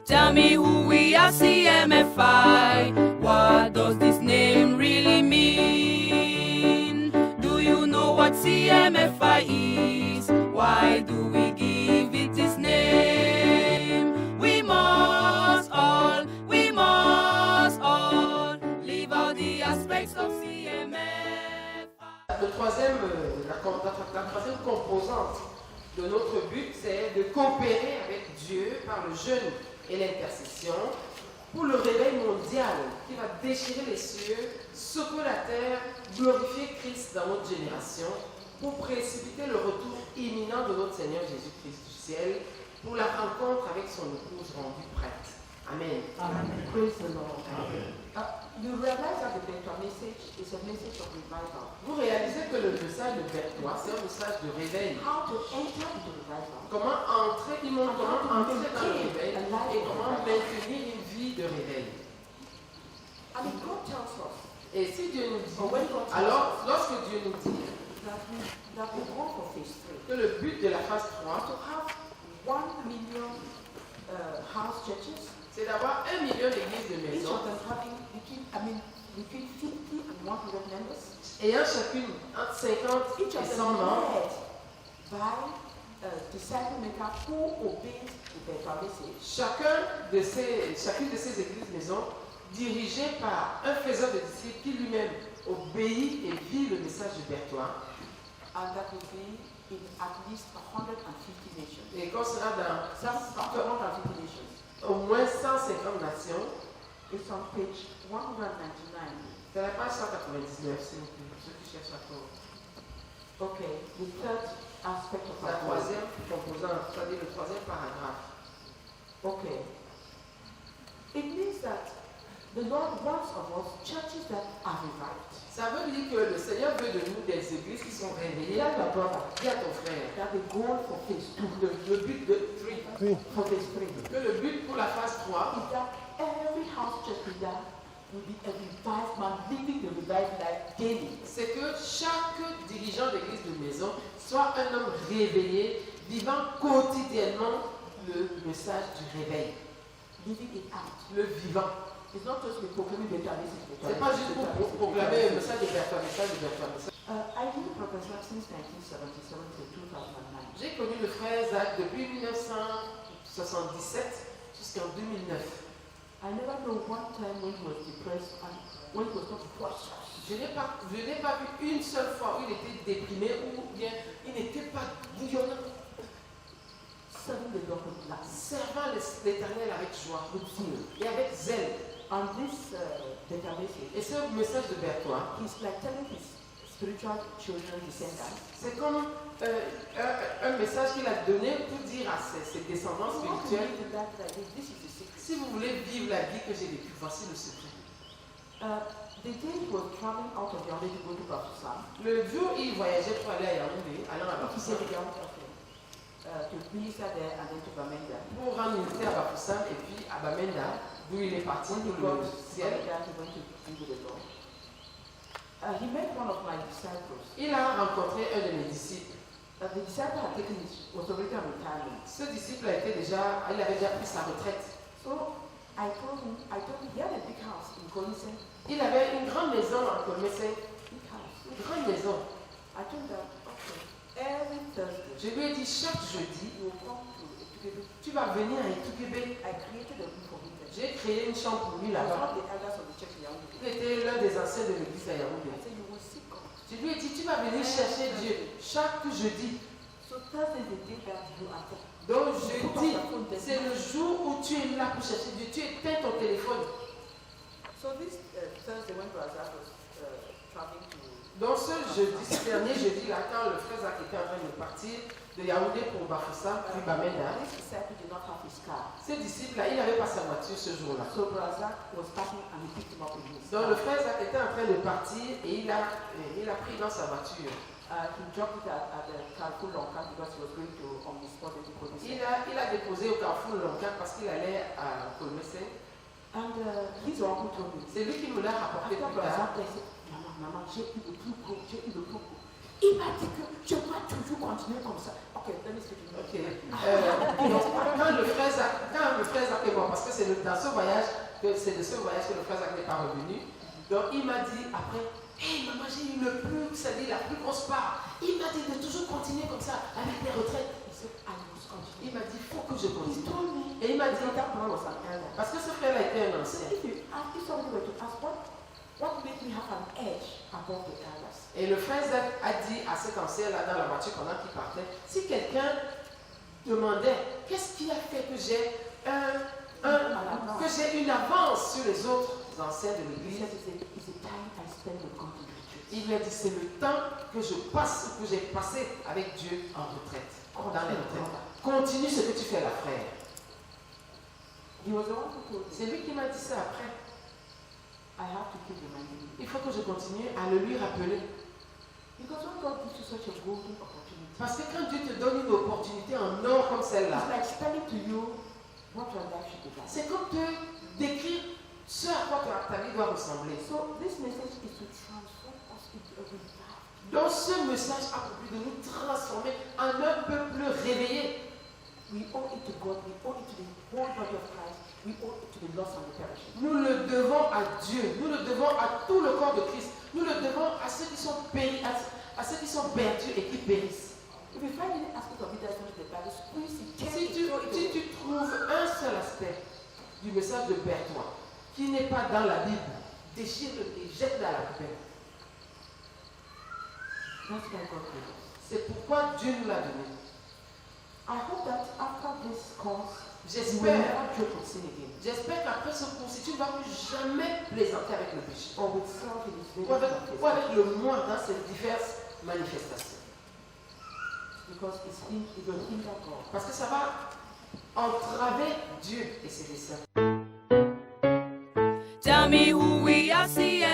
Tell me who we are, CMFI. What does this name really mean? Do you know what CMFI is? Why do we give it this name? We must all leave all the aspects of CMFI. La troisième composante de notre but, c'est de coopérer avec Dieu par le jeûne et l'intercession pour le réveil mondial qui va déchirer les cieux, secouer la terre, glorifier Christ dans notre génération, pour précipiter le retour imminent de notre Seigneur Jésus-Christ du ciel, pour la rencontre avec son épouse rendue prête. Amen. Amen. Praise the Lord. Amen. You realize that the Bertoua message is a message of revival. Vous réalisez que le message de Bertoua, c'est un message de réveil. How to enter into revival. Comment entrer, comment entrer dans le réveil et comment maintenir une vie de réveil. I mean, God tells us. Et si Dieu nous dit, alors lorsque Dieu nous dit that we go for phase 3, que le but de la phase 3, to have 1 million house churches, c'est d'avoir 1 million d'églises de each maison, of them having between 50 and 100 members, ayant chacune entre 50 each et of 100 them membres, led by a disciple maker who obeys the Bertoua message. chacune de ces églises maison dirigée par un faiseur de disciples qui lui-même obéit et vit le message de Bertoua. And that will be in at least 150 nations. Et qu'on sera dans 150 nations. au moins 150 nations. It's on page 199. C'est la page 199, s'il vous plaît, ceux qui cherchent à trouver. Okay, the third aspect of La our work. troisième composante, c'est-à-dire le troisième paragraphe. Okay. It means that the Lord wants of us churches that are revived. Ça veut dire que le Seigneur veut de nous des églises qui sont réveillées. Tell your brother Dis à ton frère that the goal for phase 2, le but de for phase 3, que le but pour la phase 3, is that every house church leader will be a revived man living the revived life daily. c'est que chaque dirigeant d'église de maison soit un homme réveillé, vivant quotidiennement le message du réveil, Living it out. le vivant. It's not just be proclaiming Bertoua message. C'est pas juste pour proclamer le message de Bertoua, message de Bertoua. I knew Professor since 1977 to 2009. J'ai connu le frère Zach depuis 1977 jusqu'en 2009. I never know one time when he was depressed and when he was not depressed. Je n'ai pas vu une seule fois où il était déprimé ou bien il n'était pas violent. Serving the Lord with love. Servant l'Éternel avec joie et avec zèle. And this Bertoua message, Et ce message de Bertoua, he's like telling his spiritual children, descendants, c'est comme un message qu'il a donné pour dire à ses descendants you want to spirituels, live the life like this, this is the secret. si vous voulez vivre la vie que j'ai vécue, voici le secret. The day he was traveling out of Yaoundé to go to Bertoua, Le jour où il voyageait pour aller à Yaoundé, allant à he Bafoussam, said to minister there and then to Bamenda. pour rendre ministère à Bafoussam et puis à Bamenda, d'où il est parti When he pour got le to ciel. Bamenda, he went to be with the Lord. He met one of my disciples. Il a rencontré un de mes disciples. The disciple had taken was already on retirement. Ce disciple il avait déjà pris sa retraite. So I told him he had a big house in Kolisen. Il avait une grande maison en Kolmesen, Big house. une grande maison. I told him, okay, every Thursday Je lui ai dit chaque jeudi, you will come to Etukebe. tu vas venir à Etukebe. I created a room for him there. J'ai créé une chambre pour lui He was là-bas. one of the elders of the church in Yaoundé. Il était l'un des anciens de l'église à Yaoundé. I said, you will see God. Je lui ai dit, tu vas venir chercher Dieu chaque jeudi. So Thursday is the day that you attend. Donc jeudi, c'est le jour où tu es là pour chercher Dieu. Tu éteins ton téléphone. So this Thursday when Brazil was traveling to Donc ce dernier jeudi là, quand le frère Zach était en train de partir de Yaoundé pour Bafoussam, puis Bamenda, this disciple did not have his car. ce disciple là, il n'avait pas sa voiture ce jour-là. So Brazil was packing and he picked him up in his Donc car. le frère Zach était en train de partir et il a pris dans sa voiture. He dropped it at the Carrefour Lonka because he was going to on the spot in the police. Il a déposé au Carrefour Lonka parce qu'il allait à Kolmesen. And his uncle told me, C'est lui qui me l'a rapporté after plus tard. Brazil, he said, maman, j'ai eu le plus gros, j'ai eu le plus gros. Il m'a dit que je dois toujours continuer comme ça. Ok, let me speak in Ok. Donc, quand le frère Zach est mort, parce dans ce voyage, c'est de ce voyage que le frère Zach n'est pas revenu. Donc il m'a dit après, hey maman, j'ai eu le plus, c'est-à-dire la plus grosse part. Il m'a dit de toujours continuer comme ça avec les retraites. Il m'a dit, il faut que je continue. Et il m'a dit, parce que ce frère-là était un ancien. Et le frère Zach a dit à cet ancien-là dans la voiture pendant qu'il partait, si quelqu'un demandait, qu'est-ce qui a fait que j'ai une avance sur les autres anciens de l'église, il lui a dit, c'est le temps que j'ai passé avec Dieu en retraite, dans les retraites. Continue ce que tu fais là, frère. C'est lui qui m'a dit ça après. Il faut que je continue à le lui rappeler. Parce que quand Dieu te donne une opportunité en or comme celle-là, c'est comme te décrire ce à quoi ta vie doit ressembler. Donc ce message a pour but de nous transformer en un peuple réveillé. We owe it to God, we owe it to the whole body of Christ, we owe it to the lost and the perishing. Nous le devons à Dieu, nous le devons à tout le corps de Christ, nous le devons à ceux qui sont perdus et qui périssent. If you find any aspect of it that's not in the Bible, squeeze it, Si tu trouves un seul aspect du message de Bertoua qui n'est pas dans la Bible, déchire-le et jette-le à la poubelle. That's why God gave us. C'est pourquoi Dieu nous l'a donné. I hope that after this course, J'espère J'espère qu'après ce cours, si tu ne vas plus jamais plaisanter avec le péché, or with self in his ou avec le monde dans ces diverses manifestations. because it will hinder God. Parce que ça va entraver Dieu et ses desseins. Tell me who we are, see